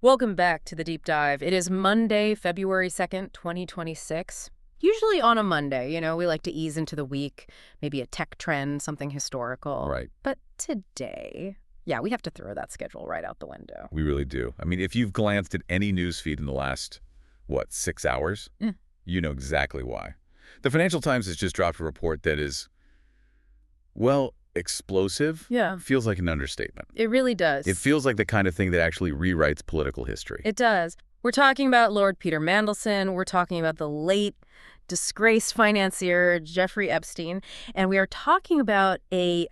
Welcome back to the deep dive. It is Monday, February 2nd, 2026. Usually on a Monday, we like to ease into the week, maybe a tech trend, something historical. Right. But today, yeah, we have to throw that schedule right out the window. We really do. I mean, if you've glanced at any news feed in the last, 6 hours, Mm. you know exactly why. The Financial Times has just dropped a report that is, explosive. Yeah, Feels like an understatement. it really does. It feels like the kind of thing that actually rewrites political history. It does. We're talking about Lord Peter Mandelson. We're talking about the late disgraced financier Jeffrey Epstein, and we are talking about a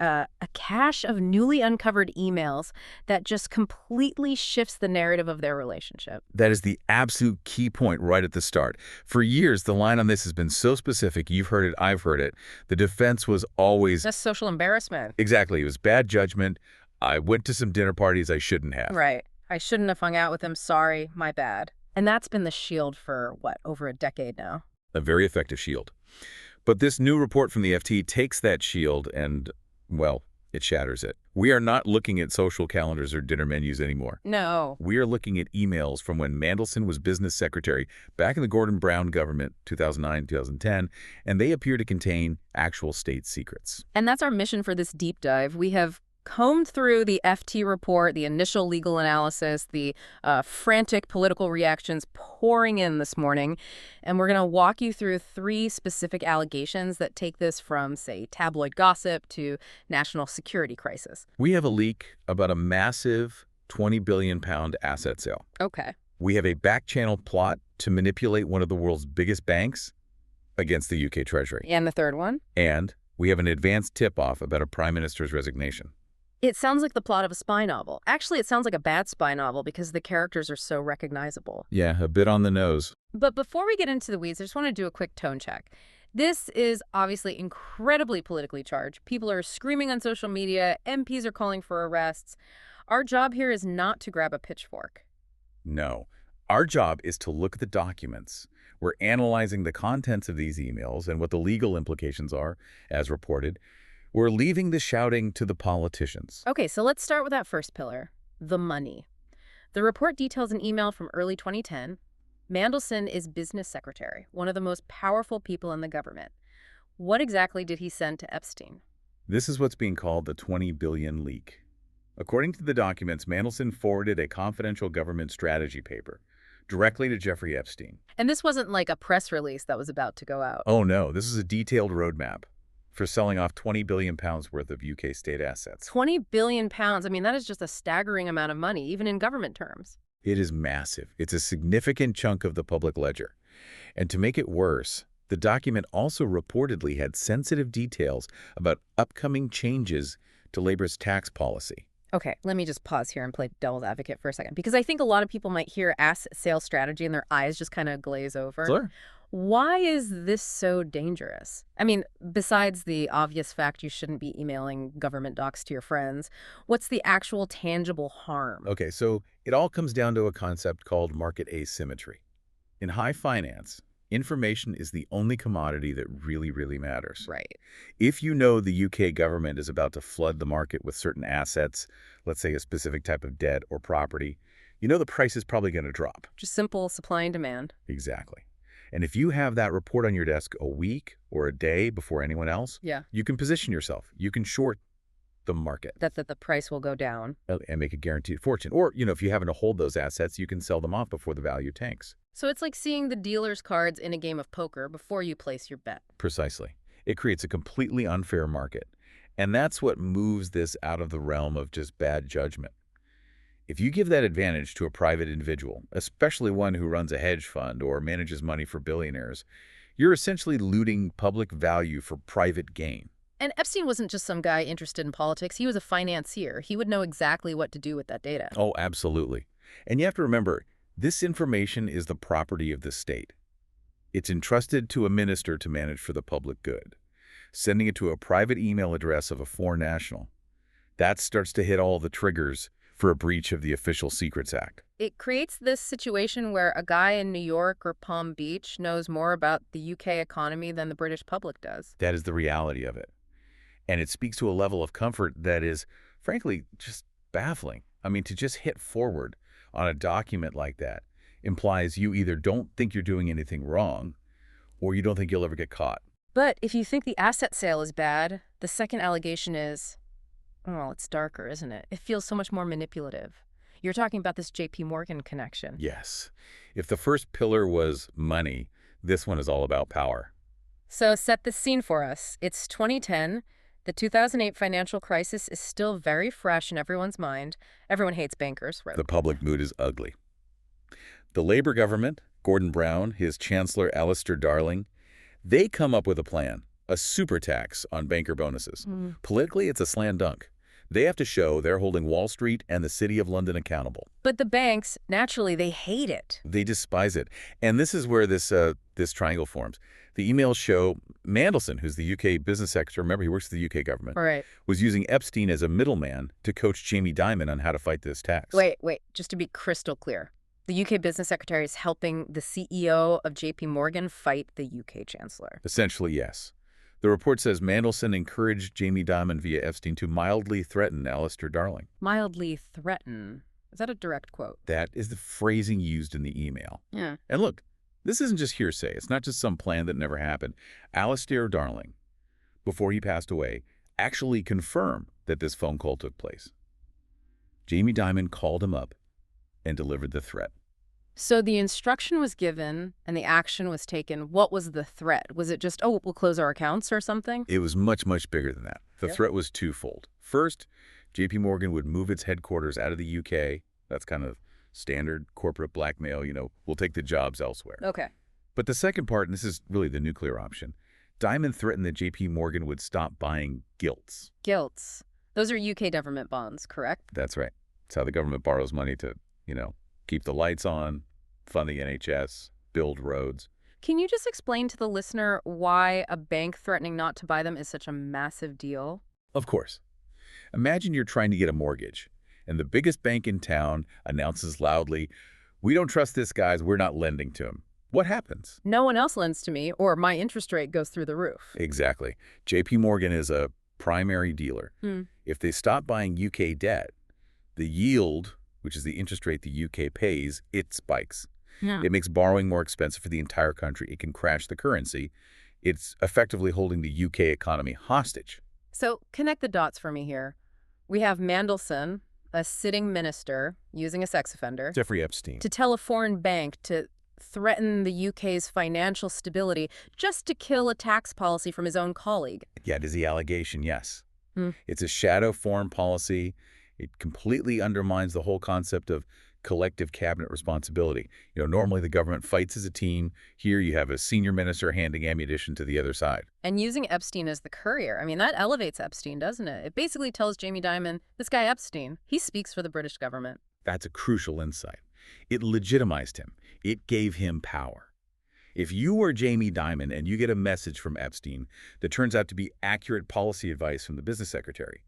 cache of newly uncovered emails that just completely shifts the narrative of their relationship. That is the absolute key point right at the start. For years, the line on this has been so specific. You've heard it, I've heard it. The defense was always, That's social embarrassment. exactly, it was bad judgment. I went to some dinner parties I shouldn't have. Right. I shouldn't have hung out with him. Sorry, my bad. And that's been the shield for, over a decade now? A very effective shield. But this new report from the FT takes that shield and, it shatters it. We are not looking at social calendars or dinner menus anymore. No. We are looking at emails from when Mandelson was business secretary back in the Gordon Brown government, 2009, 2010, and they appear to contain actual state secrets. And that's our mission for this deep dive. We have combed through the FT report, the initial legal analysis, the frantic political reactions pouring in this morning, and we're going to walk you through three specific allegations that take this from, say, tabloid gossip to national security crisis. We have a leak about a massive 20 billion pound asset sale. Okay. We have a back-channel plot to manipulate one of the world's biggest banks against the UK Treasury. And the third one? And we have an advanced tip-off about a prime minister's resignation. It sounds like the plot of a spy novel. Actually, it sounds like a bad spy novel because the characters are so recognizable. Yeah, a bit on the nose. But before we get into the weeds, I just want to do a quick tone check. This is obviously incredibly politically charged. People are screaming on social media. MPs are calling for arrests. Our job here is not to grab a pitchfork. No. Our job is to look at the documents. We're analyzing the contents of these emails and what the legal implications are, as reported. We're leaving the shouting to the politicians. Okay, so let's start with that first pillar, the money. The report details an email from early 2010. Mandelson is business secretary, one of the most powerful people in the government. What exactly did he send to Epstein? This is what's being called the 20 billion leak. According to the documents, Mandelson forwarded a confidential government strategy paper directly to Jeffrey Epstein. And this wasn't like a press release that was about to go out. Oh no, this is a detailed roadmap for selling off 20 billion pounds worth of UK state assets. 20 billion pounds. I mean, that is just a staggering amount of money, even in government terms. It is massive. It's a significant chunk of the public ledger. And to make it worse, the document also reportedly had sensitive details about upcoming changes to Labour's tax policy. Okay, let me just pause here and play devil's advocate for a second, because I think a lot of people might hear asset sale strategy and their eyes just kind of glaze over. Sure. Why is this so dangerous? I mean, besides the obvious fact you shouldn't be emailing government docs to your friends, what's the actual tangible harm? Okay, so it all comes down to a concept called market asymmetry. In high finance, information is the only commodity that really matters. Right. If you know the UK government is about to flood the market with certain assets, let's say a specific type of debt or property, you know the price is probably going to drop. Just simple supply and demand. Exactly. And if you have that report on your desk a week or a day before anyone else, Yeah. you can position yourself. You can short the market That the price will go down. and make a guaranteed fortune. Or, if you happen to hold those assets, you can sell them off before the value tanks. So it's like seeing the dealer's cards in a game of poker before you place your bet. Precisely. It creates a completely unfair market. And that's what moves this out of the realm of just bad judgment. If you give that advantage to a private individual, especially one who runs a hedge fund or manages money for billionaires, you're essentially looting public value for private gain. And Epstein wasn't just some guy interested in politics. He was a financier. He would know exactly what to do with that data. Oh, absolutely. And you have to remember, this information is the property of the state. It's entrusted to a minister to manage for the public good. Sending it to a private email address of a foreign national, that starts to hit all the triggers for a breach of the Official Secrets Act. It creates this situation where a guy in New York or Palm Beach knows more about the UK economy than the British public does. That is the reality of it. And it speaks to a level of comfort that is, frankly, just baffling. I mean, to just hit forward on a document like that implies you either don't think you're doing anything wrong or you don't think you'll ever get caught. But if you think the asset sale is bad, the second allegation is, well, it's darker, isn't it? It feels so much more manipulative. You're talking about this JP Morgan connection. Yes. If the first pillar was money, this one is all about power. So set the scene for us. It's 2010. The 2008 financial crisis is still very fresh in everyone's mind. Everyone hates bankers, right? The public mood is ugly. The Labor government, Gordon Brown, his chancellor Alistair Darling, they come up with a plan, a super tax on banker bonuses. Politically, it's a slam dunk. They have to show they're holding Wall Street and the City of London accountable. But the banks, naturally, they hate it. They despise it. And this is where this triangle forms. The emails show Mandelson, who's the UK business secretary, remember he works for the UK government, Right. was using Epstein as a middleman to coach Jamie Dimon on how to fight this tax. Wait, just to be crystal clear. The UK business secretary is helping the CEO of JP Morgan fight the UK chancellor. Essentially, yes. The report says Mandelson encouraged Jamie Dimon via Epstein to mildly threaten Alistair Darling. Mildly threaten. Is that a direct quote? That is the phrasing used in the email. Yeah. And look, this isn't just hearsay. It's not just some plan that never happened. Alistair Darling, before he passed away, actually confirmed that this phone call took place. Jamie Dimon called him up and delivered the threat. So the instruction was given and the action was taken. What was the threat? Was it just, oh, we'll close our accounts or something? It was much, much bigger than that. The threat was twofold. First, JP Morgan would move its headquarters out of the UK. That's kind of standard corporate blackmail, we'll take the jobs elsewhere. Okay. But the second part, and this is really the nuclear option, Dimon threatened that JP Morgan would stop buying gilts. Gilts. Those are UK government bonds, correct? That's right. It's how the government borrows money to, keep the lights on, fund the NHS, build roads. Can you just explain to the listener why a bank threatening not to buy them is such a massive deal? Of course. Imagine you're trying to get a mortgage, and the biggest bank in town announces loudly, "We don't trust this guy, we're not lending to him." What happens? No one else lends to me, or my interest rate goes through the roof. Exactly. JP Morgan is a primary dealer. If they stop buying UK debt, the yield, which is the interest rate the UK pays, it spikes. Yeah. It makes borrowing more expensive for the entire country. It can crash the currency. It's effectively holding the UK economy hostage. So connect the dots for me here. We have Mandelson, a sitting minister, using a sex offender, Jeffrey Epstein. to tell a foreign bank to threaten the UK's financial stability just to kill a tax policy from his own colleague. Yeah, it is the allegation, yes. It's a shadow foreign policy. It completely undermines the whole concept of collective cabinet responsibility. Normally the government fights as a team. Here you have a senior minister handing ammunition to the other side. And using Epstein as the courier, I mean, that elevates Epstein, doesn't it? It basically tells Jamie Dimon, this guy Epstein, he speaks for the British government. That's a crucial insight. It legitimized him. It gave him power. If you were Jamie Dimon and you get a message from Epstein that turns out to be accurate policy advice from the business secretary,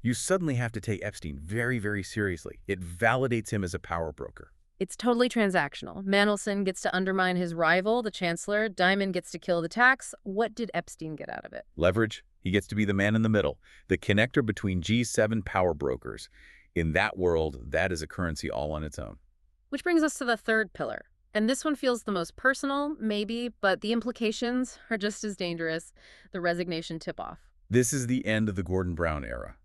you suddenly have to take Epstein very, very seriously. It validates him as a power broker. It's totally transactional. Mandelson gets to undermine his rival, the chancellor. Dimon gets to kill the tax. What did Epstein get out of it? Leverage. He gets to be the man in the middle, the connector between G7 power brokers. In that world, that is a currency all on its own. Which brings us to the third pillar. And this one feels the most personal, maybe, but the implications are just as dangerous. The resignation tip-off. This is the end of the Gordon Brown era.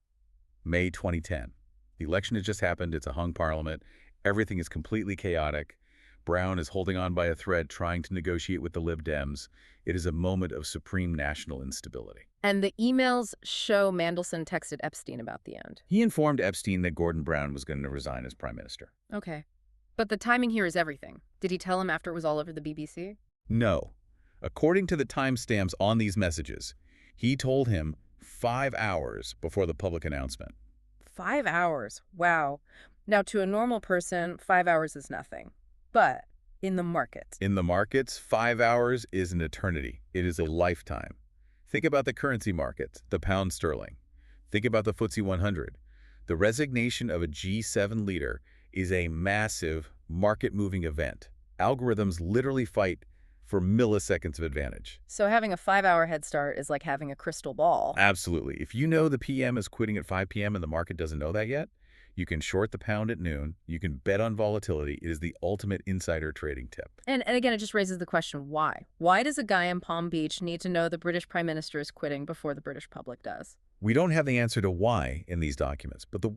May 2010. The election has just happened. It's a hung parliament. Everything is completely chaotic. Brown is holding on by a thread, trying to negotiate with the Lib Dems. It is a moment of supreme national instability. And the emails show Mandelson texted Epstein about the end. He informed Epstein that Gordon Brown was going to resign as prime minister. Okay. But the timing here is everything. Did he tell him after it was all over the BBC? No. According to the timestamps on these messages, he told him 5 hours before the public announcement. 5 hours. Wow. Now, to a normal person, 5 hours is nothing. But in the market. In the markets, 5 hours is an eternity. It is a lifetime. Think about the currency markets, the pound sterling. Think about the FTSE 100. The resignation of a G7 leader is a massive market-moving event. Algorithms literally fight for milliseconds of advantage. So having a 5-hour head start is like having a crystal ball. Absolutely. If you know the PM is quitting at 5 p.m. and the market doesn't know that yet, You can short the pound at noon. You can bet on volatility. It is the ultimate insider trading tip. And again, it just raises the question, why? Why does a guy in Palm Beach need to know the British Prime Minister is quitting before the British public does? We don't have the answer to why in these documents, but the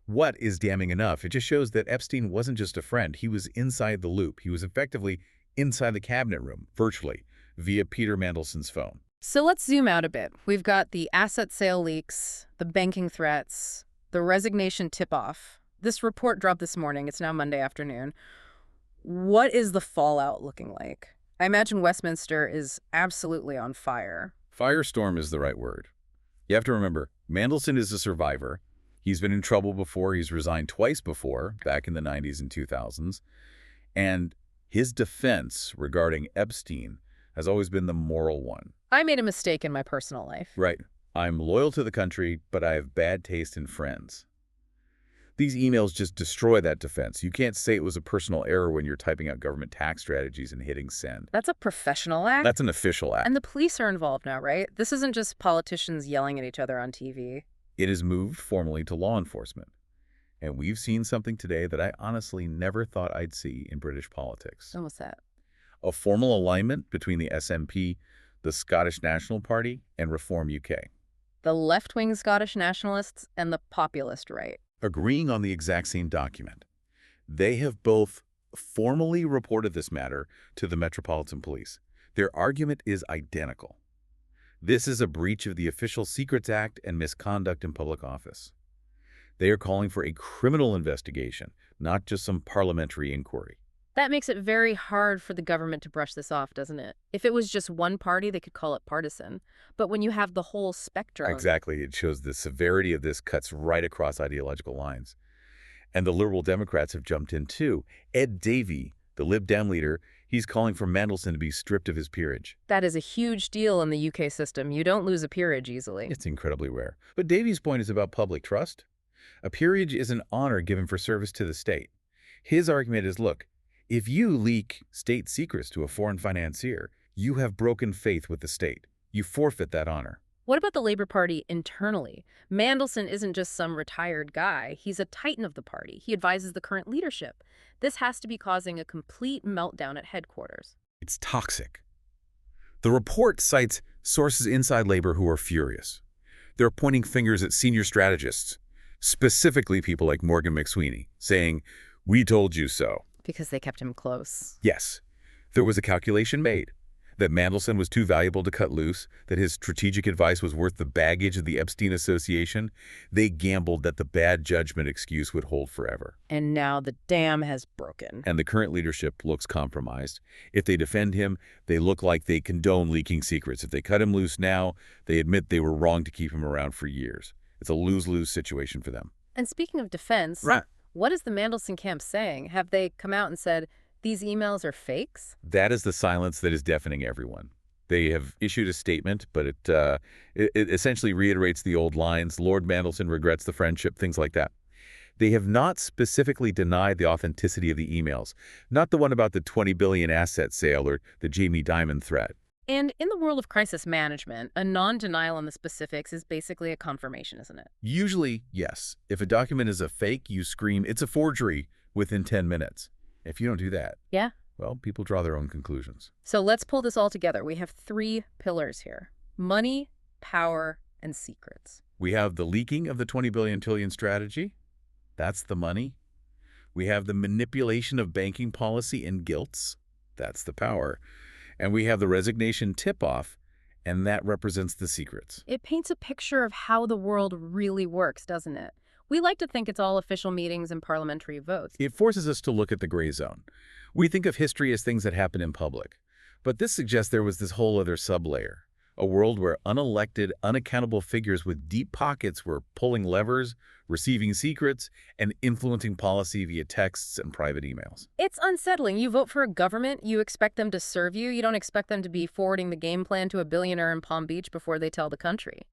what is damning enough. It just shows that Epstein wasn't just a friend. He was inside the loop. He was effectively inside the cabinet room, virtually, via Peter Mandelson's phone. So let's zoom out a bit. We've got the asset sale leaks, the banking threats, the resignation tip-off. This report dropped this morning. It's now Monday afternoon. What is the fallout looking like? I imagine Westminster is absolutely on fire. Firestorm is the right word. You have to remember, Mandelson is a survivor. He's been in trouble before. He's resigned twice before, back in the 90s and 2000s. And his defense regarding Epstein has always been the moral one. I made a mistake in my personal life. Right. I'm loyal to the country, but I have bad taste in friends. These emails just destroy that defense. You can't say it was a personal error when you're typing out government tax strategies and hitting send. That's a professional act? That's an official act. And the police are involved now, right? This isn't just politicians yelling at each other on TV. It has moved formally to law enforcement. And we've seen something today that I honestly never thought I'd see in British politics. And what's that? A formal alignment between the SNP, the Scottish National Party, and Reform UK. The left-wing Scottish nationalists and the populist right. Agreeing on the exact same document. They have both formally reported this matter to the Metropolitan Police. Their argument is identical. This is a breach of the Official Secrets Act and misconduct in public office. They are calling for a criminal investigation, not just some parliamentary inquiry. That makes it very hard for the government to brush this off, doesn't it? If it was just one party, they could call it partisan. But when you have the whole spectrum... Exactly. It shows the severity of this cuts right across ideological lines. And the Liberal Democrats have jumped in too. Ed Davey, the Lib Dem leader, he's calling for Mandelson to be stripped of his peerage. That is a huge deal in the UK system. You don't lose a peerage easily. It's incredibly rare. But Davey's point is about public trust. A peerage is an honor given for service to the state. His argument is, look, if you leak state secrets to a foreign financier, you have broken faith with the state. You forfeit that honor. What about the Labour Party internally? Mandelson isn't just some retired guy. He's a titan of the party. He advises the current leadership. This has to be causing a complete meltdown at headquarters. It's toxic. The report cites sources inside Labour who are furious. They're pointing fingers at senior strategists, specifically people like Morgan McSweeney, saying, "We told you so." Because they kept him close. Yes, there was a calculation made that Mandelson was too valuable to cut loose, that his strategic advice was worth the baggage of the Epstein Association. They gambled that the bad judgment excuse would hold forever. And now the dam has broken. And the current leadership looks compromised. If they defend him, they look like they condone leaking secrets. If they cut him loose now, they admit they were wrong to keep him around for years. It's a lose-lose situation for them. And speaking of defense, Right. What is the Mandelson camp saying? Have they come out and said, these emails are fakes? That is the silence that is deafening everyone. They have issued a statement, but it essentially reiterates the old lines. Lord Mandelson regrets the friendship, things like that. They have not specifically denied the authenticity of the emails, not the one about the $20 billion asset sale or the Jamie Dimon threat. And in the world of crisis management, a non-denial on the specifics is basically a confirmation, isn't it? Usually, yes. If a document is a fake, you scream, "It's a forgery," within 10 minutes. If you don't do that, Yeah. well, people draw their own conclusions. So let's pull this all together. We have 3 pillars here: money, power, and secrets. We have the leaking of the 20 billion trillion strategy. That's the money. We have the manipulation of banking policy and gilts. That's the power. And we have the resignation tip-off, and that represents the secrets. It paints a picture of how the world really works, doesn't it? We like to think it's all official meetings and parliamentary votes. It forces us to look at the gray zone. We think of history as things that happen in public. But this suggests there was this whole other sublayer, a world where unelected, unaccountable figures with deep pockets were pulling levers, receiving secrets, and influencing policy via texts and private emails. It's unsettling. You vote for a government, you expect them to serve you. You don't expect them to be forwarding the game plan to a billionaire in Palm Beach before they tell the country.